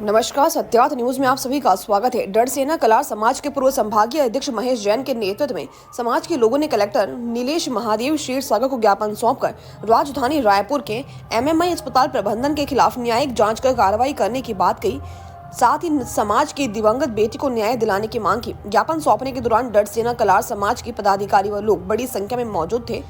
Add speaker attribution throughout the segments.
Speaker 1: नमस्कार, सत्यार्थ न्यूज में आप सभी का स्वागत है। डरसेना कलार समाज के पूर्व संभागीय अध्यक्ष महेश जैन के नेतृत्व में समाज के लोगों ने कलेक्टर नीलेश महादेव क्षीरसागर को ज्ञापन सौंपकर राजधानी रायपुर के एमएमआई अस्पताल प्रबंधन के खिलाफ न्यायिक जांच कर कार्रवाई करने की बात कही। साथ ही समाज की दिवंगत बेटी को न्याय दिलाने की मांग की। ज्ञापन सौंपने के दौरान डरसेना कलार समाज के पदाधिकारी व लोग बड़ी संख्या में मौजूद थे।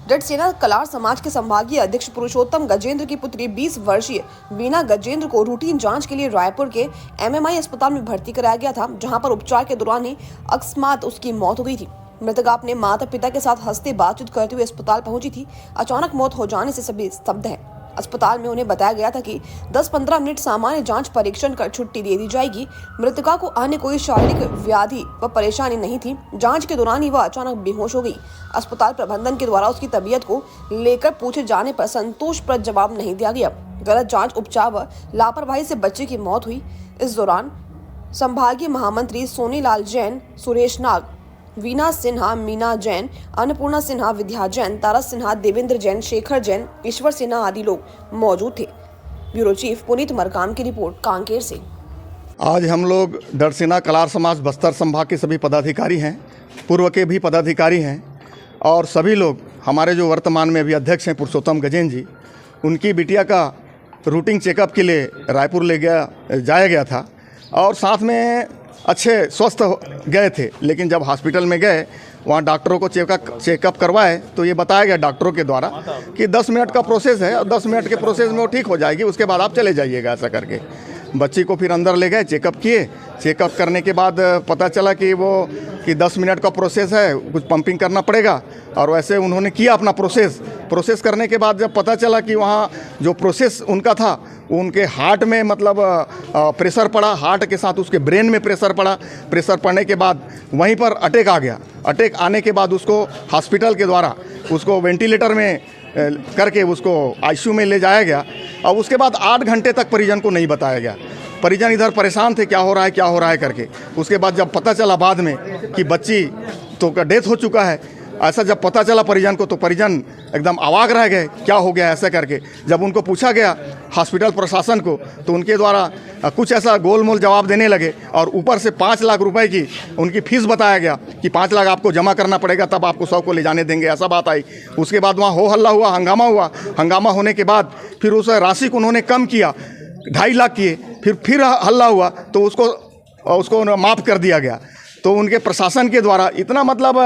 Speaker 1: डरसेना कलार समाज के संभागीय अध्यक्ष पुरुषोत्तम गजेंद्र की पुत्री 20 वर्षीय वीना गजेंद्र को रूटीन जांच के लिए रायपुर के एमएमआई अस्पताल में भर्ती कराया गया था, जहां पर उपचार के दौरान ही अकस्मात उसकी मौत हो गई थी। मृतक अपने माता पिता के साथ हंसते बातचीत करते हुए अस्पताल पहुंची थी। अचानक मौत हो जाने से सभी स्तब्ध है। अस्पताल में उन्हें बताया गया था कि 10-15 मिनट सामान्य जांच परीक्षण कर छुट्टी दे दी जाएगी। मृतका को अन्य कोई शारीरिक व्याधि व परेशानी नहीं थी। जांच के दौरान ही वह अचानक बेहोश हो गई। अस्पताल प्रबंधन के द्वारा उसकी तबीयत को लेकर पूछे जाने पर संतोषप्रद जवाब नहीं दिया गया। गलत जांच, उपचार व लापरवाही से बच्चे की मौत हुई। इस दौरान संभागीय महामंत्री सोनीलाल जैन, सुरेश नाग, वीना सिन्हा, मीना जैन, अन्नपूर्णा सिन्हा, विद्या जैन, तारा सिन्हा, देवेंद्र जैन, शेखर जैन, ईश्वर सिन्हा आदि लोग मौजूद थे। ब्यूरो चीफ पुनीत मरकाम की रिपोर्ट, कांकेर से।
Speaker 2: आज हम लोग डरसेना कलार समाज बस्तर संभाग के सभी पदाधिकारी हैं, पूर्व के भी पदाधिकारी हैं और सभी लोग हमारे जो वर्तमान में अभी अध्यक्ष हैं पुरुषोत्तम गजेंद्र जी, उनकी बिटिया का रूटीन चेकअप के लिए रायपुर जाया गया था और साथ में अच्छे स्वस्थ गए थे। लेकिन जब हॉस्पिटल में गए, वहाँ डॉक्टरों को चेकअप करवाए तो ये बताया गया डॉक्टरों के द्वारा कि 10 मिनट का प्रोसेस है और 10 मिनट के प्रोसेस में वो ठीक हो जाएगी, उसके बाद आप चले जाइएगा, ऐसा करके। बच्ची को फिर अंदर ले गए, चेकअप किए। चेकअप करने के बाद पता चला कि 10 मिनट का प्रोसेस है, कुछ पंपिंग करना पड़ेगा और वैसे उन्होंने किया अपना प्रोसेस करने के बाद जब पता चला कि वहाँ जो प्रोसेस उनका था उनके हार्ट में मतलब प्रेशर पड़ा, हार्ट के साथ उसके ब्रेन में प्रेशर पड़ा। प्रेशर पड़ने के बाद वहीं पर अटैक आ गया। अटैक आने के बाद उसको हॉस्पिटल के द्वारा उसको वेंटिलेटर में करके उसको आईसीयू में ले जाया गया और उसके बाद 8 घंटे तक परिजन को नहीं बताया गया। परिजन इधर परेशान थे, क्या हो रहा है करके। उसके बाद जब पता चला बाद में कि बच्ची तो का डेथ हो चुका है, ऐसा जब पता चला परिजन को तो परिजन एकदम अवाक रह गए, क्या हो गया ऐसा करके। जब उनको पूछा गया हॉस्पिटल प्रशासन को तो उनके द्वारा कुछ ऐसा गोलमोल जवाब देने लगे और ऊपर से 5 लाख रुपए की उनकी फीस बताया गया कि 5 लाख आपको जमा करना पड़ेगा, तब आपको 100 को ले जाने देंगे, ऐसा बात आई। उसके बाद वहाँ हो हल्ला हुआ, हंगामा हुआ। हंगामा होने के बाद फिर उस राशि को उन्होंने कम किया, 2.5 लाख किए। फिर हल्ला हुआ तो उसको माफ़ कर दिया गया। तो उनके प्रशासन के द्वारा इतना मतलब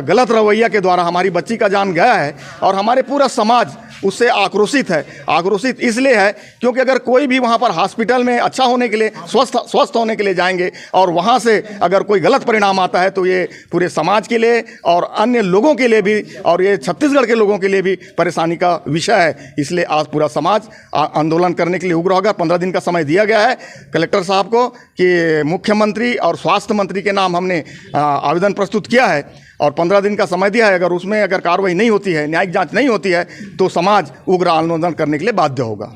Speaker 2: गलत रवैया के द्वारा हमारी बच्ची का जान गया है और हमारे पूरा समाज उससे आक्रोशित है। आक्रोशित इसलिए है क्योंकि अगर कोई भी वहाँ पर हॉस्पिटल में अच्छा होने के लिए, स्वस्थ होने के लिए जाएंगे और वहाँ से अगर कोई गलत परिणाम आता है तो ये पूरे समाज के लिए और अन्य लोगों के लिए भी और ये छत्तीसगढ़ के लोगों के लिए भी परेशानी का विषय है। इसलिए आज पूरा समाज आंदोलन करने के लिए उग्र होगा। 15 दिन का समय दिया गया है कलेक्टर साहब को कि मुख्यमंत्री और स्वास्थ्य मंत्री के नाम हमने आवेदन प्रस्तुत किया है और 15 दिन का समय दिया है। अगर उसमें कार्रवाई नहीं होती है, न्यायिक जांच नहीं होती है तो समाज उग्र आंदोलन करने के लिए बाध्य होगा।